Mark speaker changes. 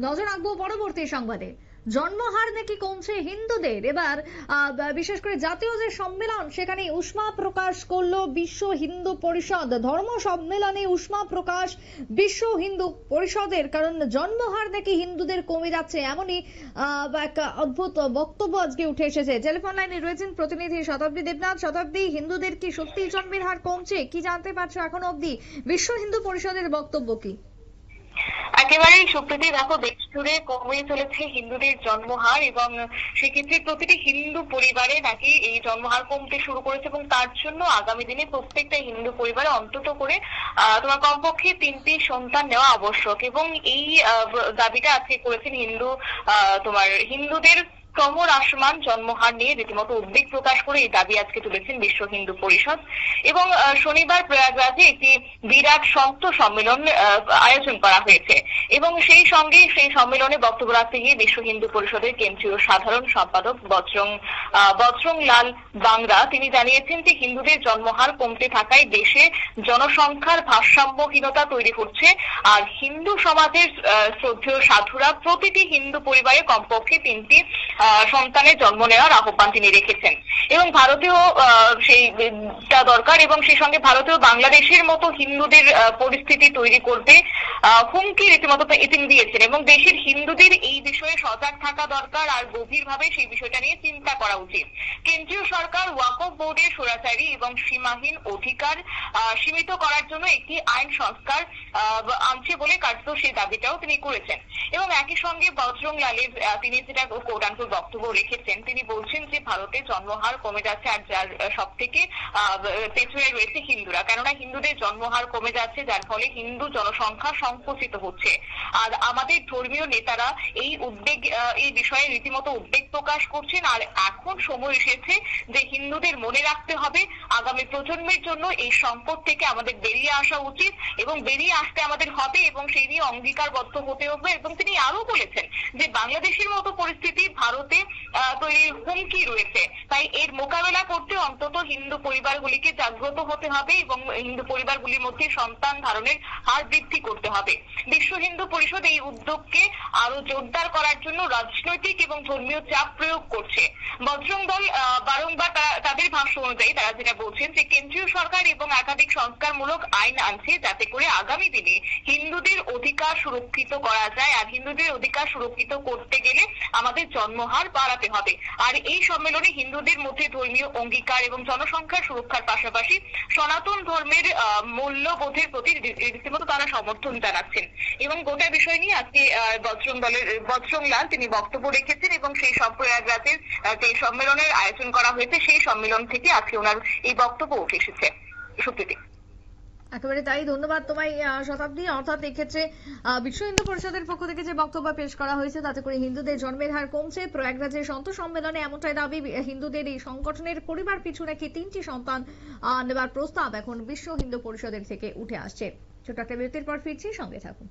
Speaker 1: নজর রাখবো পরবর্তী সংবাদে। জন্মহার নাকি কমছে হিন্দুদের। এবার বিশেষ করে জাতীয় যে সম্মেলন, সেখানে উষ্মা প্রকাশ করলো বিশ্ব হিন্দু পরিষদ। ধর্ম সম্মেলনে উষ্মা প্রকাশ বিশ্ব হিন্দু পরিষদের, কারণ জন্মহার নাকি হিন্দুদের কমে যাচ্ছে, এমনই এক অদ্ভুত বক্তব্য আজকে উঠে এসেছে। টেলিফোন লাইনে রয়েছেন প্রতিনিধি শতাব্দী দেবনাথ। শতাব্দী, হিন্দুদের কি সত্যি জন্মের হার কমছে? কি জানতে পারছো এখন অবধি? বিশ্ব হিন্দু পরিষদের বক্তব্য কি?
Speaker 2: একেবারেই সুপ্রীতি, দেখো দেশ জুড়ে কমে চলেছে হিন্দুদের জন্মহার এবং সেক্ষেত্রে প্রতিটি হিন্দু পরিবারে নাকি এই জন্মহার কমতে শুরু করেছে এবং তার জন্য আগামী দিনে প্রত্যেকটা হিন্দু পরিবারে অন্তত করে তোমার কমপক্ষে 3টি সন্তান নেওয়া আবশ্যক। এবং এই দাবিটা আজকে করেছেন তোমার হিন্দুদের ক্রমহ্রাসমান জন্মহার নিয়ে রীতিমতো উদ্বেগ প্রকাশ করে এই দাবি আজকে তুলেছেন বিশ্ব হিন্দু পরিষদ। এবং শনিবার প্রয়াগরাজে একটি বিরাট সংত সম্মেলন আয়োজন করা হয়েছে এবং সেই সম্মেলনে বক্তব্য রাখতে গিয়ে বিশ্ব হিন্দু পরিষদের কেন্দ্রীয় সাধারণ সম্পাদক বজরং লাল বাংরা তিনি জানিয়েছেন যে হিন্দুদের জন্মহার কমতে থাকায় দেশে জনসংখ্যার ভারসাম্যহীনতা তৈরি হচ্ছে। আর হিন্দু সমাজের শ্রদ্ধেয় সাধুরা প্রতিটি হিন্দু পরিবারে কমপক্ষে 3টি সন্তানের জন্ম নেওয়ার আহ্বান তিনি রেখেছেন এবং ভারতীয় সেইটা দরকার এবং সেই সঙ্গে ভারতীয় বাংলাদেশের মতো হিন্দুদের পরিস্থিতি তৈরি করতে হুমকি রীতিমতো তিনি দিয়েছেন এবং দেশের হিন্দুদের এই বিষয়ে সজাগ থাকা দরকার আর গভীরভাবে সেই বিষয়টা নিয়ে চিন্তা করা উচিত। কেন্দ্রীয় সরকার ওয়াকফ বোর্ডের স্বৈরাচারী এবং সীমাহীন অধিকার সীমিত করার জন্য একটি আইন সংস্কার আনছে বলে কার্যত সেই দাবিটাও তিনি করেছেন। এবং একই সঙ্গে বজরং লালের তিনি যেটা কোটানপুর বক্তব্য রেখেছেন, তিনি বলছেন যে ভারতে জন্মহার কমে যাচ্ছে আর যার সব থেকে পেছনে রয়েছে হিন্দুরা, কেননা হিন্দুদের জন্মহার কমে যাচ্ছে যার ফলে হিন্দু জনসংখ্যা সংকুচিত হচ্ছে। আর আমাদের ধর্মীয় নেতারা এই বিষয়ে রীতিমতো উদ্বেগ প্রকাশ করছেন। আর এখন সময় এসেছে যে হিন্দুদের মনে রাখতে হবে আগামী প্রজন্মের জন্য এই সংকট থেকে আমাদের বেরিয়ে আসা উচিত এবং বেরিয়ে আসতে আমাদের হবে এবং সেই নিয়ে অঙ্গীকারবদ্ধ হতে হবে। এবং তিনি আরো বলেছেন যে বাংলাদেশের মতো পরিস্থিতি ভারতে তৈরির হুমকি রয়েছে, তাই এর মোকাবেলা করতে অন্তত হিন্দু পরিবারগুলিকে জাগ্রত হতে হবে এবং হিন্দু পরিবারগুলির মধ্যে সন্তান ধারণের হার বৃদ্ধি করতে হবে। বিশ্ব হিন্দু পরিষদ এই উদ্যোগকে আরো জোরদার করার জন্য রাজনৈতিক এবং ধর্মীয় চাপ প্রয়োগ করছে। বজরং দল বারংবার তাদের ভাষ্য অনুযায়ী তারা যেটা বলছেন যে কেন্দ্রীয় সরকার এবং একাধিক সংস্কারমূলক আইন আনছে যাতে করে আগামী দিনে হিন্দুদের অধিকার সুরক্ষিত করা যায়। আর হিন্দুদের অধিকার সুরক্ষিত করতে গেলে আমাদের জন্মহার বাড়াতে হবে। আর এই সম্মেলনে হিন্দুদের মধ্যে ধর্মীয় অঙ্গীকার এবং জনসংখ্যার সুরক্ষার পাশাপাশি সনাতন ধর্মের মূল্যবোধের প্রতি রীতিমতো তারা সমর্থন জানাচ্ছেন এবং গোটা বিষয় নিয়ে আজকে বজরং লাল তিনি বক্তব্য রেখেছেন এবং সেই প্রয়াগরাজের যে সম্মেলনের আয়োজন করা হয়েছে সেই সম্মেলন থেকে আজকে ওনার এই বক্তব্য উঠে এসেছে। সুপ্রীতি,
Speaker 1: একেবারে তাই। ধন্যবাদ তোমায় শতাব্দী। অর্থাৎ এক্ষেত্রে বিশ্ব হিন্দু পরিষদের পক্ষ থেকে যে বক্তব্য পেশ করা হয়েছে তাতে করে হিন্দুদের জন্মের হার কমছে। প্রয়াগরাজের সন্ত সম্মেলনে এমনটাই দাবি। হিন্দুদের এই সংগঠনের পরিবার পিছু নাকি 3টি সন্তান নেবার প্রস্তাব এখন বিশ্ব হিন্দু পরিষদের থেকে উঠে আসছে। ছোট একটা বিরতির পর ফিরছি, সঙ্গে থাকুন।